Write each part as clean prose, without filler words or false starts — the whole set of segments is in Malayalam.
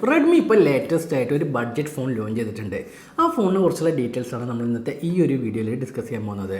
റെഡ്മി ഇപ്പോൾ ലേറ്റസ്റ്റ് ആയിട്ട് ഒരു ബഡ്ജറ്റ് ഫോൺ ലോഞ്ച് ചെയ്തിട്ടുണ്ട്. ആ ഫോണിനെ കുറിച്ചുള്ള ഡീറ്റെയിൽസ് ആണ് നമ്മൾ ഇന്നത്തെ ഈ ഒരു വീഡിയോയിൽ ഡിസ്കസ് ചെയ്യാൻ പോകുന്നത്.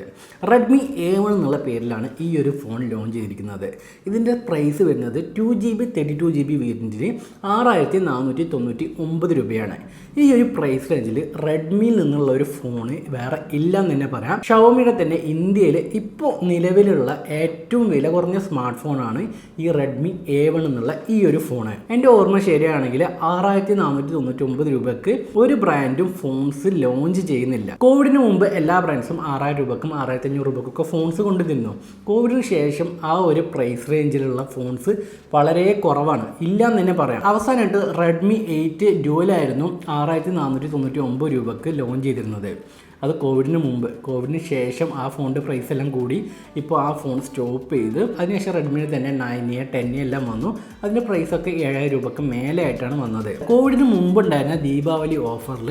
റെഡ്മി A1 എന്നുള്ള പേരിലാണ് ഈ ഒരു ഫോൺ ലോഞ്ച് ചെയ്തിരിക്കുന്നത്. ഇതിൻ്റെ പ്രൈസ് വരുന്നത് 2GB 32GB വേരിയൻറ്റിന് 6499 രൂപയാണ്. ഈ ഒരു പ്രൈസ് റേഞ്ചിൽ റെഡ്മിയിൽ നിന്നുള്ള ഒരു ഫോണ് വേറെ ഇല്ലെന്ന് തന്നെ പറയാം. ഷവോമിയുടെ തന്നെ ഇന്ത്യയിൽ ഇപ്പോൾ നിലവിലുള്ള ഏറ്റവും വില കുറഞ്ഞ സ്മാർട്ട് ഫോണാണ് ഈ റെഡ്മി A1 എന്നുള്ള ഈ ഒരു ഫോണ്. എൻ്റെ ഓർമ്മ ശരിയാണെങ്കിൽ 6499 രൂപയ്ക്ക് ഒരു ബ്രാൻഡും ഫോൺസ് ലോഞ്ച് ചെയ്യുന്നില്ല. കോവിഡിന് മുമ്പ് എല്ലാ ബ്രാൻഡ്സും 6000 രൂപക്കും 6500 രൂപക്കൊക്കെ ഫോൺസ് കൊണ്ടുതരുന്നു. കോവിഡിന് ശേഷം ആ ഒരു പ്രൈസ് റേഞ്ചിലുള്ള ഫോൺസ് വളരെ കുറവാണ്, ഇല്ല എന്ന് തന്നെ പറയാം. അവസാനമായിട്ട് റെഡ്മി 8 ഡ്യുവലായിരുന്നു 6499 രൂപക്ക് ലോഞ്ച് ചെയ്തിരുന്നത്. അത് കോവിഡിന് മുമ്പ്. കോവിഡിന് ശേഷം ആ ഫോണിൻ്റെ പ്രൈസ് എല്ലാം കൂടി ഇപ്പോൾ ആ ഫോൺ സ്റ്റോപ്പ് ചെയ്ത് അതിനുശേഷം റെഡ്മിയിൽ തന്നെ 9 10 എല്ലാം വന്നു. അതിൻ്റെ പ്രൈസൊക്കെ 7000 രൂപക്ക് മേലെ ആയിട്ടാണ് വന്നത്. കോവിഡിന് മുമ്പ് ഉണ്ടായിരുന്ന ദീപാവലി ഓഫറിൽ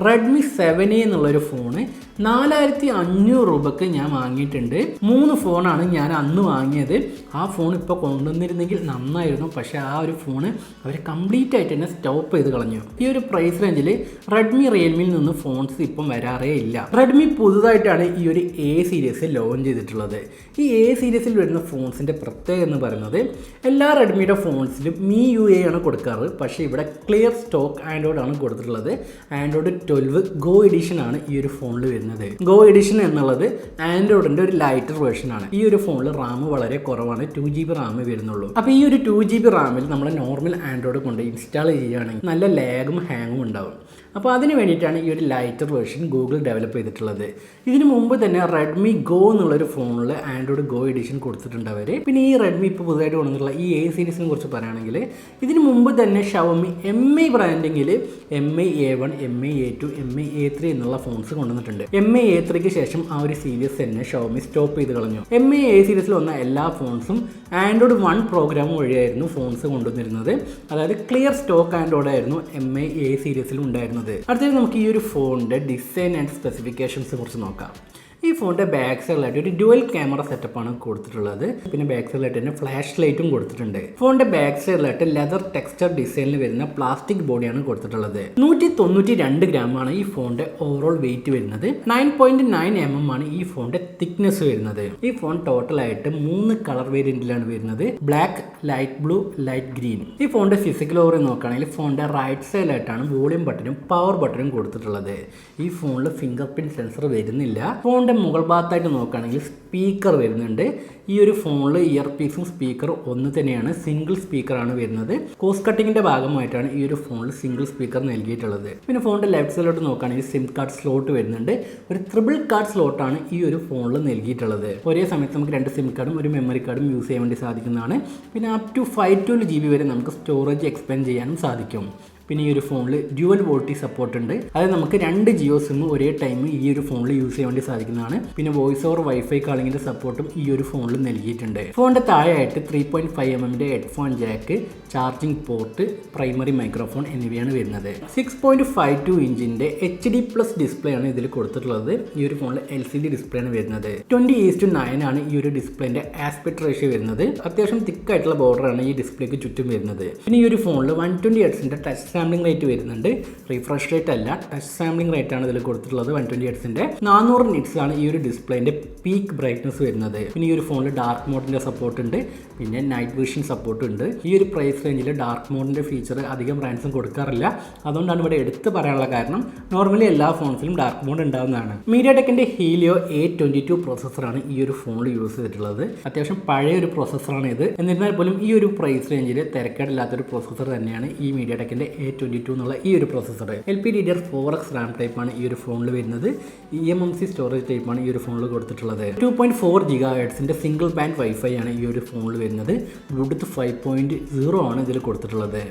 റെഡ്മി 7A എന്നുള്ളൊരു ഫോണ് 4500 രൂപക്ക് ഞാൻ വാങ്ങിയിട്ടുണ്ട്. 3 ഫോണാണ് ഞാൻ അന്ന് വാങ്ങിയത്. ആ ഫോൺ ഇപ്പോൾ കൊണ്ടുവന്നിരുന്നെങ്കിൽ നന്നായിരുന്നു, പക്ഷേ ആ ഒരു ഫോണ് അവർ കംപ്ലീറ്റ് ആയിട്ട് തന്നെ സ്റ്റോപ്പ് ചെയ്ത് കളഞ്ഞു. ഈ ഒരു പ്രൈസ് റേഞ്ചിൽ റെഡ്മി റിയൽമിയിൽ നിന്ന് ഫോൺസ് ഇപ്പം വരാറേ ഇല്ല. റെഡ്മി പുതുതായിട്ടാണ് ഈ ഒരു A സീരീസ് ലോഞ്ച് ചെയ്തിട്ടുള്ളത്. ഈ A സീരീസിൽ വരുന്ന ഫോൺസിൻ്റെ പ്രത്യേകത എന്ന് പറയുന്നത് എല്ലാ റെഡ്മിയുടെ ഫോൺസിലും MI UI ആണ് കൊടുക്കാറ്, പക്ഷേ ഇവിടെ ക്ലിയർ സ്റ്റോക്ക് ആൻഡ്രോയിഡ് ആണ് കൊടുത്തിട്ടുള്ളത്. ആൻഡ്രോയിഡ് 12 ഗോ എഡിഷൻ ആണ് ഈ ഒരു ഫോണിൽ വരുന്നത്. ഗോ എഡിഷൻ എന്നുള്ളത് ആൻഡ്രോയിഡിൻ്റെ ഒരു ലൈറ്റർ വേർഷനാണ്. ഈ ഒരു ഫോണിൽ റാം വളരെ കുറവാണ്, 2GB റാം വരുന്നുള്ളൂ. അപ്പോൾ ഈ ഒരു 2GB റാമിൽ നമ്മൾ നോർമൽ ആൻഡ്രോയിഡ് കൊണ്ട് ഇൻസ്റ്റാൾ ചെയ്യുകയാണെങ്കിൽ നല്ല ലാഗും ഹാങ്ങും ഉണ്ടാവും. അപ്പോൾ അതിന് വേണ്ടിയിട്ടാണ് ഈ ഒരു ലൈറ്റർ വേർഷൻ ഗൂഗിൾ ഡെവലപ്പ് ചെയ്തിട്ടുള്ളത്. ഇതിനു മുമ്പ് തന്നെ റെഡ്മി ഗോ എന്നുള്ളൊരു ഫോണിൽ ആൻഡ്രോയിഡ് ഗോ എഡിഷൻ കൊടുത്തിട്ടുണ്ട് അവർ. പിന്നെ ഈ റെഡ്മി ഇപ്പോൾ പുതുതായിട്ട് കൊണ്ടുവന്നിട്ടുള്ള ഈ A സീരീസിനെ കുറിച്ച് പറയുകയാണെങ്കിൽ ഇതിന് മുമ്പ് തന്നെ Xiaomi MI ബ്രാൻഡിങ്ങിൽ MI A1, MI A2, MI A3 എന്നുള്ള ഫോൺസ് കൊണ്ടുവന്നിട്ടുണ്ട്. MI A3ക്ക് ശേഷം ആ ഒരു സീരീസ് തന്നെ ഷവോമി സ്റ്റോപ്പ് ചെയ്ത് കളഞ്ഞു. MI A സീരീസിൽ വന്ന എല്ലാ ഫോൺസും ആൻഡ്രോയിഡ് 1 പ്രോഗ്രാം വഴിയായിരുന്നു ഫോൺസ് കൊണ്ടുവന്നിരുന്നത്. അതായത് ക്ലിയർ സ്റ്റോക്ക് ആൻഡ്രോയിഡ് ആയിരുന്നു MI A സീരീസിലും ഉണ്ടായിരുന്നത്. അടുത്തത് നമുക്ക് ഈ ഒരു ഫോണിൻ്റെ ഡിസൈൻ ആൻഡ് സ്പെസിഫിക്കേഷൻസ് കുറിച്ച് നോക്കാം. ഈ ഫോണിൻ്റെ ബാക്ക് സൈഡിലായിട്ട് ഒരു ഡ്യുവൽ ക്യാമറ സെറ്റപ്പാണ് കൊടുത്തിട്ടുള്ളത്. പിന്നെ ബാക്ക് സൈഡിലായിട്ട് തന്നെ ഫ്ലാഷ് ലൈറ്റും കൊടുത്തിട്ടുണ്ട്. ഫോണിൻ്റെ ബാക്ക് സൈഡിലായിട്ട് ലെതർ ടെക്സ്ചർ ഡിസൈനിൽ വരുന്ന പ്ലാസ്റ്റിക് ബോഡിയാണ് കൊടുത്തിട്ടുള്ളത്. 192 ഗ്രാമാണ് ഈ ഫോണിൻ്റെ ഓവറോൾ വെയിറ്റ് വരുന്നത്. 9.9 mm ആണ് ഈ ഫോണിൻ്റെ തിക്നെസ് വരുന്നത്. ഈ ഫോൺ ടോട്ടലായിട്ട് 3 കളർ വേരിയന്റിലാണ് വരുന്നത്: black, light blue, light green. ഈ ഫോണിൻ്റെ ഫിസിക്കൽ ഓവർ നോക്കുകയാണെങ്കിൽ ഫോണിൻ്റെ റൈറ്റ് സൈഡിലായിട്ടാണ് വോളിയം ബട്ടണും പവർ ബട്ടണും കൊടുത്തിട്ടുള്ളത്. ഈ ഫോണിൽ ഫിംഗർ പ്രിന്റ് സെൻസർ വരുന്നില്ല. ഫോണിൻ്റെ മുകൾ ഭാഗത്തായിട്ട് നോക്കുകയാണെങ്കിൽ സ്പീക്കർ വരുന്നുണ്ട്. ഈ ഒരു ഫോണിൽ ഇയർ പീസും സ്പീക്കർ ഒന്ന് തന്നെയാണ്, സിംഗിൾ സ്പീക്കറാണ് വരുന്നത്. കോസ്റ്റ് കട്ടിങ്ങിൻ്റെ ഭാഗമായിട്ടാണ് ഈ ഒരു ഫോണിൽ സിംഗിൾ സ്പീക്കർ നൽകിയിട്ടുള്ളത്. പിന്നെ ഫോണിൻ്റെ ലെഫ്റ്റ് സൈഡിലോട്ട് നോക്കുകയാണെങ്കിൽ സിം കാർഡ് സ്ലോട്ട് വരുന്നുണ്ട്. ഒരു ട്രിപ്പിൾ കാർഡ് സ്ലോട്ടാണ് ഈ ഒരു ഫോണിൽ നൽകിയിട്ടുള്ളത്. ഒരേ സമയത്ത് നമുക്ക് 2 സിം കാർഡും ഒരു മെമ്മറി കാർഡും യൂസ് ചെയ്യാൻ വേണ്ടി സാധിക്കുന്നതാണ്. പിന്നെ അപ് ടു 512 GB വരെ നമുക്ക് സ്റ്റോറേജ് എക്സ്പാൻഡ് ചെയ്യാനും സാധിക്കും. പിന്നെ ഈ ഒരു ഫോണിൽ ഡ്യുവൽ വോൾട്ടി സപ്പോർട്ട് ഉണ്ട്. അതായത് നമുക്ക് 2 ജിയോ സിം ഒരേ ടൈം ഈ ഒരു ഫോണിൽ യൂസ് ചെയ്യാൻ വേണ്ടി സാധിക്കുന്നതാണ്. പിന്നെ വോയിസ് ഓവർ വൈഫൈ കാളിങ്ങിൻ്റെ സപ്പോർട്ടും ഈ ഒരു ഫോണിൽ നൽകിയിട്ടുണ്ട്. ഫോണിൻ്റെ താഴെയായിട്ട് 3.5 mm headphone Jack, charging port, primary microphone എന്നിവയാണ് വരുന്നത്. 6.52 ഇഞ്ചിൻ്റെ HD+ ഡിസ്പ്ലേ ആണ് ഇതിൽ കൊടുത്തിട്ടുള്ളത്. ഈ ഒരു ഫോണിൽ LCD ഡിസ്പ്ലേ ആണ് വരുന്നത്. 20:9 ആണ് ഈ ഒരു ഡിസ്പ്ലേൻ്റെ ആസ്പെക്ട് റേഷ്യോ വരുന്നത്. അത്യാവശ്യം തിക്കായിട്ടുള്ള ബോർഡറാണ് ഈ ഡിസ്പ്ലേക്ക് ചുറ്റും വരുന്നത്. പിന്നെ ഈ ഒരു ഫോണിൽ 120 Hz ടച്ച് സാമ്പിളിംഗ് റേറ്റ് വരുന്നുണ്ട്. റിഫ്രഷ് റേറ്റ് അല്ല, ടച്ച് സാമ്പിളിംഗ് റേറ്റ് ആണ് ഇതിൽ കൊടുത്തിട്ടുള്ളത്. 120 Hzൻ്റെ 400 nits ആണ് ഈ ഒരു ഡിസ്പ്ലേൻ്റെ പീക്ക് ബ്രൈറ്റ്നസ് വരുന്നത്. പിന്നെ ഈ ഒരു ഫോണിൽ ഡാർക്ക് മോഡിൻ്റെ സപ്പോർട്ട് ഉണ്ട്. പിന്നെ നൈറ്റ് വിഷൻ സപ്പോർട്ട് ഉണ്ട്. ഈ ഒരു പ്രൈസ് റേഞ്ചിൽ ഡാർക്ക് മോഡിൻ്റെ ഫീച്ചർ അധികം ബ്രാൻഡ്സും കൊടുക്കാറില്ല. അതുകൊണ്ടാണ് ഇവിടെ എടുത്ത് പറയാനുള്ള കാരണം. നോർമലി എല്ലാ ഫോൺസിലും ഡാർക്ക് മോഡ് ഉണ്ടാവുന്നതാണ്. മീഡിയാടെക്കിൻ്റെ ഹീലിയോ A22 പ്രോസസ്സറാണ് ഈ ഒരു ഫോണിൽ യൂസ് ചെയ്തിട്ടുള്ളത്. അത്യാവശ്യം പഴയ ഒരു പ്രോസസ്സറാണ് ഇത്. എന്നിരുന്നാൽ പോലും ഈ ഒരു പ്രൈസ് റേഞ്ചിൽ തിരക്കേടില്ലാത്തൊരു പ്രോസസ്സർ തന്നെയാണ് ഈ മീഡിയാടെക്കിൻ്റെ A22 എന്നുള്ള ഈ ഒരു പ്രോസസ്സർ. LPDDR4X റാം ടൈപ്പാണ് ഈ ഒരു ഫോണിൽ വരുന്നത്. eMMC സ്റ്റോറേജ് ടൈപ്പാണ് ഈ ഒരു ഫോണിൽ കൊടുത്തിട്ടുള്ളത്. 2.4 GHz സിംഗിൾ ബാൻഡ് വൈഫൈ ആണ് ഈ ഒരു ഫോണിൽ വരുന്നത്. ബ്ലൂടൂത്ത് 5.0 ആണ് ഇതിൽ കൊടുത്തിട്ടുള്ളത്.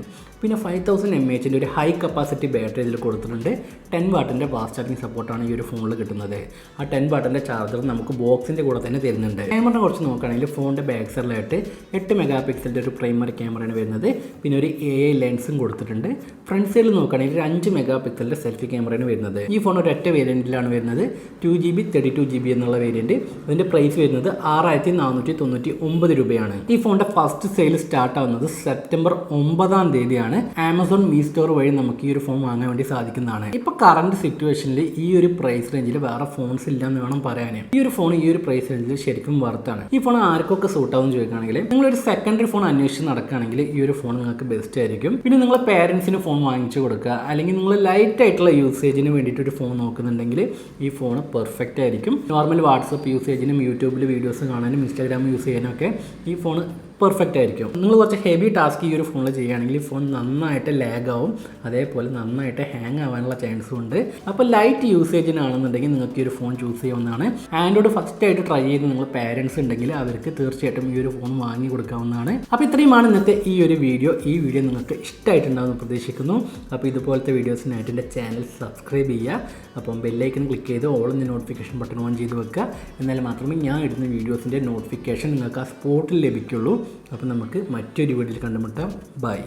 പിന്നെ 5000 mAh ഒരു ഹൈ കപ്പാസിറ്റി ബാറ്ററി ഇതിൽ കൊടുത്തിട്ടുണ്ട്. 10 വാട്ടിൻ്റെ ഫാസ്റ്റ് ചാർജിങ് സപ്പോർട്ടാണ് ഈ ഒരു ഫോണിൽ കിട്ടുന്നത്. ആ 10 വാട്ടിൻ്റെ ചാർജർ നമുക്ക് ബോക്സിൻ്റെ കൂടെ തന്നെ തരുന്നുണ്ട്. ക്യാമറയെ കുറിച്ച് നോക്കുകയാണെങ്കിൽ ഫോണിൻ്റെ ബാക്ക് സൈഡിലായിട്ട് 8 MP ഒരു പ്രൈമറി ക്യാമറയാണ് വരുന്നത്. പിന്നെ ഒരു AI ലെൻസും കൊടുത്തിട്ടുണ്ട്. ഫ്രണ്ട് സൈഡിൽ നോക്കുകയാണെങ്കിൽ ഒരു 5 മെഗാ പിക്സലിൻ്റെ സെൽഫി ക്യാമറയാണ് വരുന്നത്. ഈ ഫോൺ ഒരൊറ്റ വേരിയൻറ്റിലാണ് വരുന്നത്. 2GB 32GB എന്നുള്ള വേരിയൻറ്റ്. ഇതിൻ്റെ പ്രൈസ് വരുന്നത് 6499 രൂപയാണ്. ഈ ഫോണിൻ്റെ ഫസ്റ്റ് സെയിൽ സ്റ്റാർട്ട് ആവുന്നത് സെപ്റ്റംബർ 9 തീയതിയാണ്. ആമസോൺ മീ സ്റ്റോർ വഴി നമുക്ക് ഈ ഒരു ഫോൺ വാങ്ങാൻ വേണ്ടി സാധിക്കുന്നതാണ്. ഇപ്പോൾ കറണ്ട് സിറ്റുവേഷനിൽ ഈ ഒരു പ്രൈസ് റേഞ്ചിൽ വേറെ ഫോൺസ് ഇല്ലെന്ന് വേണം പറയാൻ. ഈ ഒരു ഫോൺ ഈ ഒരു പ്രൈസ് റേഞ്ചിൽ ശരിക്കും വർത്താണ്. ഈ ഫോൺ ആർക്കൊക്കെ സൂട്ട് ആവുമെന്ന് ചോദിക്കുകയാണെങ്കിൽ നിങ്ങളൊരു സെക്കൻഡറി ഫോൺ അന്വേഷിച്ച് നടക്കുകയാണെങ്കിൽ ഈ ഒരു ഫോൺ നിങ്ങൾക്ക് ബെസ്റ്റ് ആയിരിക്കും. പിന്നെ നിങ്ങളെ പേരൻസിന് ഫോൺ വാങ്ങിച്ചു കൊടുക്കുക, അല്ലെങ്കിൽ നിങ്ങൾ ലൈറ്റ് ആയിട്ടുള്ള യൂസേജിന് വേണ്ടിയിട്ട് ഒരു ഫോൺ നോക്കുന്നുണ്ടെങ്കിൽ ഈ ഫോൺ പെർഫെക്റ്റ് ആയിരിക്കും. നോർമൽ വാട്സപ്പ് യൂസേജിനും യൂട്യൂബിൽ വീഡിയോസ് കാണാനും ഇൻസ്റ്റാഗ്രാം യൂസ് ചെയ്യാനും ഒക്കെ ഈ ഫോൺ പെർഫെക്റ്റ് ആയിരിക്കും. നിങ്ങൾ കുറച്ച് ഹെവി ടാസ്ക് ഈ ഒരു ഫോണിൽ ചെയ്യുകയാണെങ്കിൽ ഈ ഫോൺ നന്നായിട്ട് ലാഗ് ആവും, അതേപോലെ നന്നായിട്ട് ഹാങ് ആവാനുള്ള ചാൻസും ഉണ്ട്. അപ്പോൾ ലൈറ്റ് യൂസേജിനാണെന്നുണ്ടെങ്കിൽ നിങ്ങൾക്ക് ഈ ഒരു ഫോൺ ചൂസ് ചെയ്യാവുന്നതാണ്. ആൻഡ്രോയിഡ് ഫസ്റ്റ് ആയിട്ട് ട്രൈ ചെയ്ത് നിങ്ങൾ പാരൻസ് ഉണ്ടെങ്കിൽ അവർക്ക് തീർച്ചയായിട്ടും ഈ ഒരു ഫോൺ വാങ്ങി കൊടുക്കാവുന്നതാണ്. അപ്പോൾ ഇത്രയുമാണ് ഇന്നത്തെ ഈ ഒരു വീഡിയോ. ഈ വീഡിയോ നിങ്ങൾക്ക് ഇഷ്ടമായിട്ടുണ്ടാകുമെന്ന് പ്രതീക്ഷിക്കുന്നു. അപ്പോൾ ഇതുപോലത്തെ വീഡിയോസിനായിട്ട് എൻ്റെ ചാനൽ സബ്സ്ക്രൈബ് ചെയ്യുക. അപ്പം ബെല്ലൈക്കൺ ക്ലിക്ക് ചെയ്ത് ഓൾ എന്ന നോട്ടിഫിക്കേഷൻ ബട്ടൺ ഓൺ ചെയ്ത് വെക്കുക. എന്നാൽ മാത്രമേ ഞാൻ ഇടുന്ന വീഡിയോസിൻ്റെ നോട്ടിഫിക്കേഷൻ നിങ്ങൾക്ക് ആ സ്പോട്ടിൽ ലഭിക്കുള്ളൂ. അപ്പോൾ നമുക്ക് മറ്റൊരു വീഡിയോയിൽ കണ്ടുമുട്ടാം. ബൈ.